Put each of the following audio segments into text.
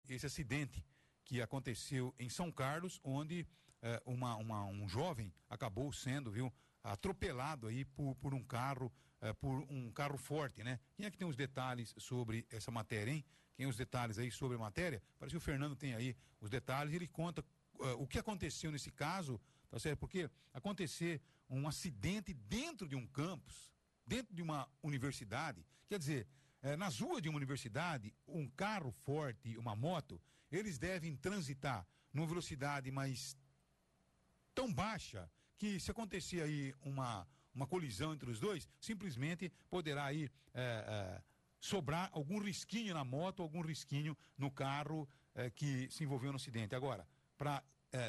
esse acidente que aconteceu em São Carlos, onde um jovem acabou sendo, atropelado aí por um carro forte, né? Quem é que tem os detalhes sobre essa matéria, hein? Quem tem os detalhes aí sobre a matéria? Parece que o Fernando tem aí os detalhes, ele conta o que aconteceu nesse caso, tá certo? Porque acontecer um acidente dentro de um campus, dentro de uma universidade, quer dizer, nas ruas de uma universidade, um carro forte, uma moto, eles devem transitar numa velocidade mais tão baixa que, se acontecer aí uma colisão entre os dois, simplesmente poderá aí sobrar algum risquinho na moto, algum risquinho no carro que se envolveu no acidente. Agora, para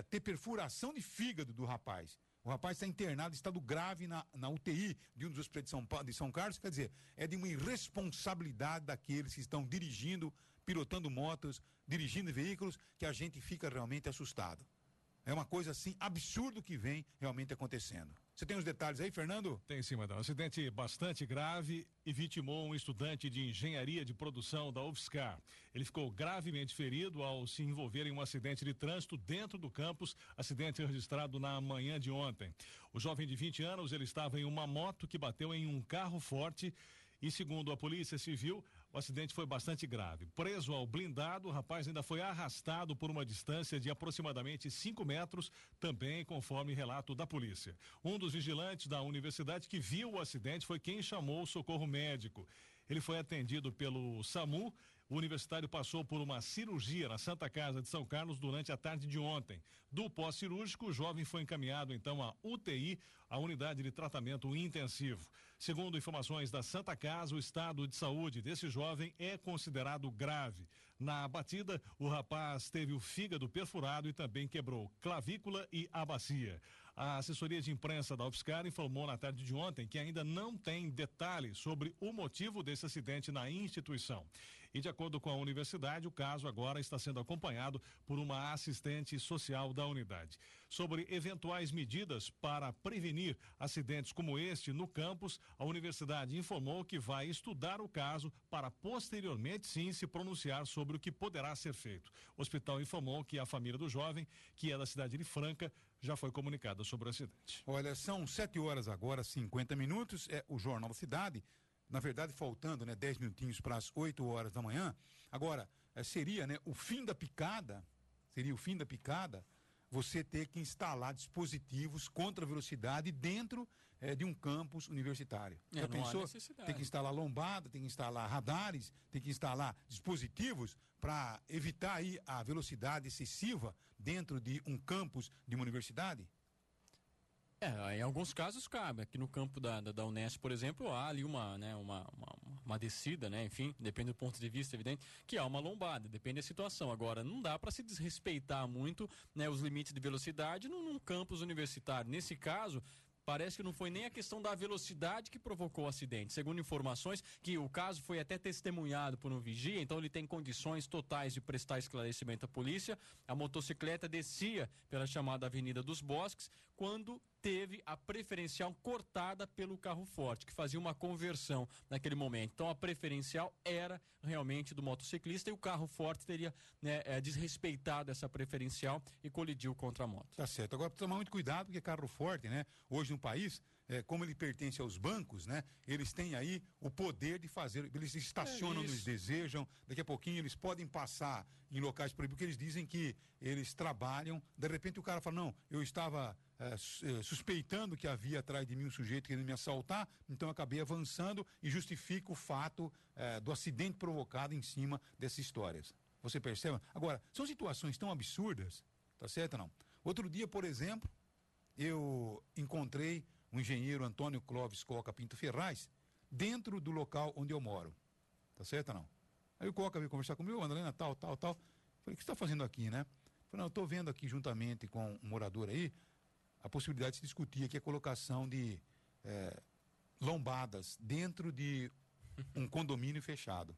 ter perfuração de fígado do rapaz, o rapaz está internado em estado grave na UTI de um dos hospitais de São Carlos, quer dizer, é de uma irresponsabilidade daqueles que estão dirigindo, pilotando motos, dirigindo veículos, que a gente fica realmente assustado. É uma coisa assim, absurdo que vem realmente acontecendo. Você tem os detalhes aí, Fernando? Tem sim, Madão. Acidente bastante grave e vitimou um estudante de engenharia de produção da UFSCar. Ele ficou gravemente ferido ao se envolver em um acidente de trânsito dentro do campus, acidente registrado na manhã de ontem. O jovem de 20 anos, ele estava em uma moto que bateu em um carro forte e, segundo a Polícia Civil, o acidente foi bastante grave. Preso ao blindado, o rapaz ainda foi arrastado por uma distância de aproximadamente 5 metros, também conforme relato da polícia. Um dos vigilantes da universidade que viu o acidente foi quem chamou o socorro médico. Ele foi atendido pelo SAMU. O universitário passou por uma cirurgia na Santa Casa de São Carlos durante a tarde de ontem. Do pós-cirúrgico, o jovem foi encaminhado então à UTI, a unidade de tratamento intensivo. Segundo informações da Santa Casa, o estado de saúde desse jovem é considerado grave. Na batida, o rapaz teve o fígado perfurado e também quebrou clavícula e a bacia. A assessoria de imprensa da UFSCar informou na tarde de ontem que ainda não tem detalhes sobre o motivo desse acidente na instituição. E de acordo com a universidade, o caso agora está sendo acompanhado por uma assistente social da unidade. Sobre eventuais medidas para prevenir acidentes como este no campus, a universidade informou que vai estudar o caso para posteriormente sim se pronunciar sobre o que poderá ser feito. O hospital informou que a família do jovem, que é da cidade de Franca, já foi comunicada sobre o acidente. Olha, são 7 horas agora, 50 minutos, é o Jornal da Cidade. Na verdade, faltando, 10 minutinhos para as 8 horas da manhã. Agora, seria o fim da picada, você ter que instalar dispositivos contra a velocidade dentro de um campus universitário. Já pensou? Tem que instalar lombada, tem que instalar radares, tem que instalar dispositivos para evitar aí a velocidade excessiva dentro de um campus de uma universidade? Em alguns casos cabe. Aqui no campo da Unesp, por exemplo, há ali uma descida, enfim, depende do ponto de vista, evidente, que há uma lombada, depende da situação. Agora, não dá para se desrespeitar muito, os limites de velocidade num campus universitário. Nesse caso, parece que não foi nem a questão da velocidade que provocou o acidente. Segundo informações, que o caso foi até testemunhado por um vigia, então ele tem condições totais de prestar esclarecimento à polícia. A motocicleta descia pela chamada Avenida dos Bosques, quando teve a preferencial cortada pelo carro forte, que fazia uma conversão naquele momento. Então a preferencial era realmente do motociclista e o carro forte teria desrespeitado essa preferencial e colidiu contra a moto. Tá certo. Agora precisa tomar muito cuidado, porque carro forte, hoje no país, como ele pertence aos bancos, eles têm aí o poder de fazer, eles estacionam onde eles desejam, daqui a pouquinho eles podem passar em locais proibidos, porque eles dizem que eles trabalham, de repente o cara fala, não, eu estava suspeitando que havia atrás de mim um sujeito querendo me assaltar, então eu acabei avançando e justifico o fato do acidente provocado em cima dessas histórias. Você percebe? Agora, são situações tão absurdas, tá certo ou não? Outro dia, por exemplo, eu encontrei o engenheiro Antônio Clóvis Coca Pinto Ferraz dentro do local onde eu moro, tá certo ou não? Aí o Coca veio conversar comigo, André, tal. Falei, o que você está fazendo aqui, Falei, não, eu estou vendo aqui juntamente com um morador aí a possibilidade de se discutir aqui a colocação de lombadas dentro de um condomínio fechado.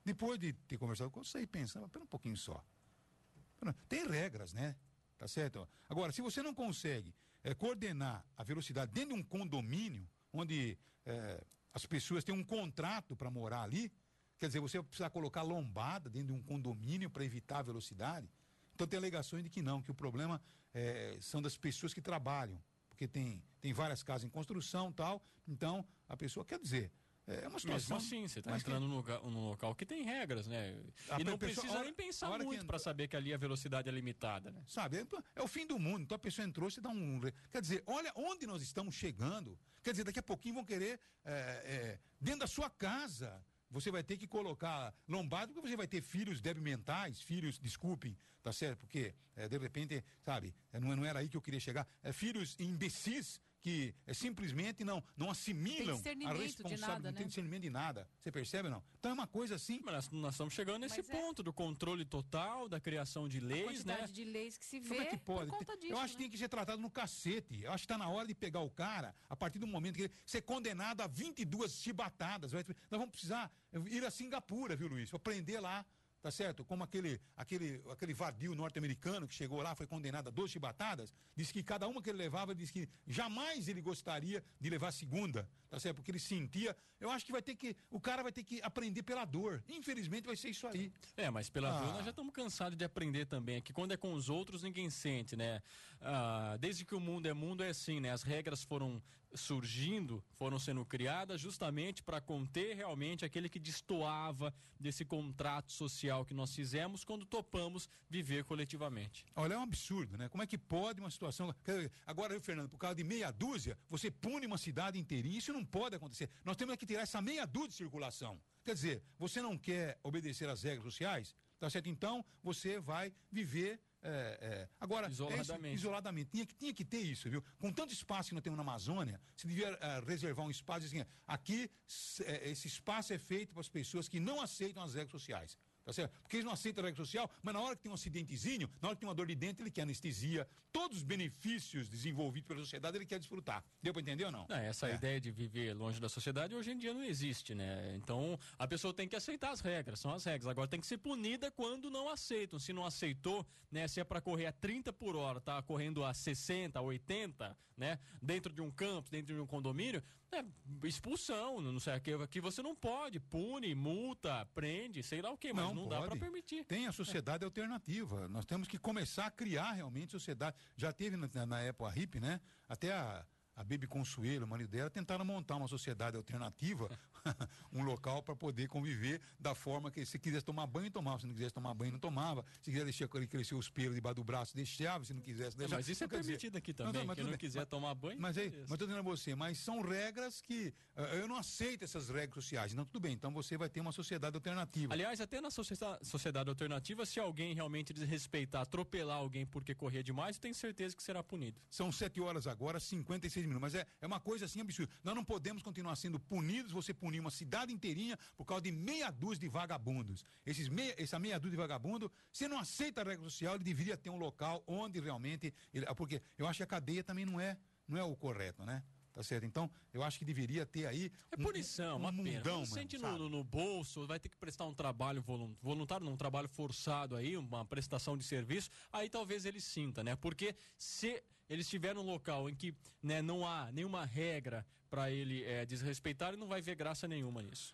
Depois de ter conversado com você e pensando, pera um pouquinho só. Tem regras, Tá certo? Agora, se você não consegue coordenar a velocidade dentro de um condomínio, onde as pessoas têm um contrato para morar ali, Quer dizer, você vai precisar colocar lombada dentro de um condomínio para evitar a velocidade. Então tem alegações de que não, que o problema são das pessoas que trabalham, porque tem várias casas em construção e tal, então a pessoa, quer dizer, é uma situação... Mesmo assim, você está entrando num local que tem regras, né? E não precisa nem pensar muito para saber que ali a velocidade é limitada, né? Sabe, é o fim do mundo, então a pessoa entrou, você dá um... Quer dizer, olha onde nós estamos chegando, quer dizer, daqui a pouquinho vão querer, dentro da sua casa... Você vai ter que colocar lombada, porque você vai ter filhos débil mentais, filhos, desculpem, tá certo? Porque, de repente, sabe, não era aí que eu queria chegar. Filhos imbecis que simplesmente não assimilam a responsabilidade, não tem discernimento de nada. Você percebe, não? Então é uma coisa assim... Mas nós estamos chegando nesse ponto do controle total, da criação de leis, a quantidade de leis que se vê. Como é que pode? Por conta disso, eu acho que tem que ser tratado no cacete. Eu acho que está na hora de pegar o cara, a partir do momento que ele ser condenado a 22 chibatadas. Nós vamos precisar ir a Singapura, viu, Luiz? Aprender lá. Tá certo? Como aquele vadio norte-americano que chegou lá, foi condenado a 12 chibatadas, disse que cada uma que ele levava, disse que jamais ele gostaria de levar a segunda, tá certo? Porque ele sentia, eu acho que o cara vai ter que aprender pela dor. Infelizmente vai ser isso aí. Mas pela dor nós já estamos cansados de aprender também, que quando é com os outros ninguém sente, né? Desde que o mundo é assim, né? As regras foram sendo criadas justamente para conter realmente aquele que destoava desse contrato social que nós fizemos quando topamos viver coletivamente. Olha, é um absurdo, né? Como é que pode uma situação... Agora, Fernando, por causa de meia dúzia, você pune uma cidade inteirinha, isso não pode acontecer. Nós temos que tirar essa meia dúzia de circulação. Quer dizer, você não quer obedecer às regras sociais, tá certo? Então, você vai viver... Agora, isoladamente. Tinha que ter isso, viu? Com tanto espaço que nós temos na Amazônia, se devia reservar um espaço assim, aqui esse espaço é feito para as pessoas que não aceitam as regras sociais. Tá certo? Porque eles não aceitam a regra social, mas na hora que tem um acidentezinho, na hora que tem uma dor de dente, ele quer anestesia, todos os benefícios desenvolvidos pela sociedade ele quer desfrutar. Deu para entender ou não? Essa ideia de viver longe da sociedade hoje em dia não existe, né? Então a pessoa tem que aceitar as regras, são as regras. Agora tem que ser punida quando não aceitam. Se não aceitou, né? Se é para correr a 30 por hora, tá correndo a 60, 80, né? Dentro de um campo, dentro de um condomínio, expulsão, não sei, aqui você não pode, pune, multa, prende, sei lá o quê, mas não dá para permitir. Tem a sociedade alternativa, nós temos que começar a criar realmente sociedade. Já teve na época hippie, né? Até a Baby Consuelo, o marido dela, tentaram montar uma sociedade alternativa, um local para poder conviver da forma que se quisesse tomar banho, tomava, se não quisesse tomar banho, não tomava, se quisesse deixar crescer os pelos debaixo do braço, deixava, se não quisesse deixava. Mas isso é permitido aqui também, quem não quiser tomar banho. Mas tô dizendo a você, mas são regras que eu não aceito essas regras sociais. Não, tudo bem, então você vai ter uma sociedade alternativa. Aliás, até na sociedade alternativa, se alguém realmente desrespeitar, atropelar alguém porque correr demais, eu tenho certeza que será punido. São 7 horas agora, 56 minutos, mas é uma coisa assim absurda. Nós não podemos continuar sendo punidos, você punir uma cidade inteirinha por causa de meia dúzia de vagabundos. Essa meia dúzia de vagabundo, se não aceita a regra social, ele deveria ter um local onde realmente, porque eu acho que a cadeia também não é o correto, né? Tá certo? Então, eu acho que deveria ter aí punição, uma pena. Mundão, você sente no bolso, vai ter que prestar um trabalho voluntário, um trabalho forçado aí, uma prestação de serviço, aí talvez ele sinta, né? Porque se ele estiver num local em que, né, não há nenhuma regra para ele desrespeitar, ele não vai ver graça nenhuma nisso.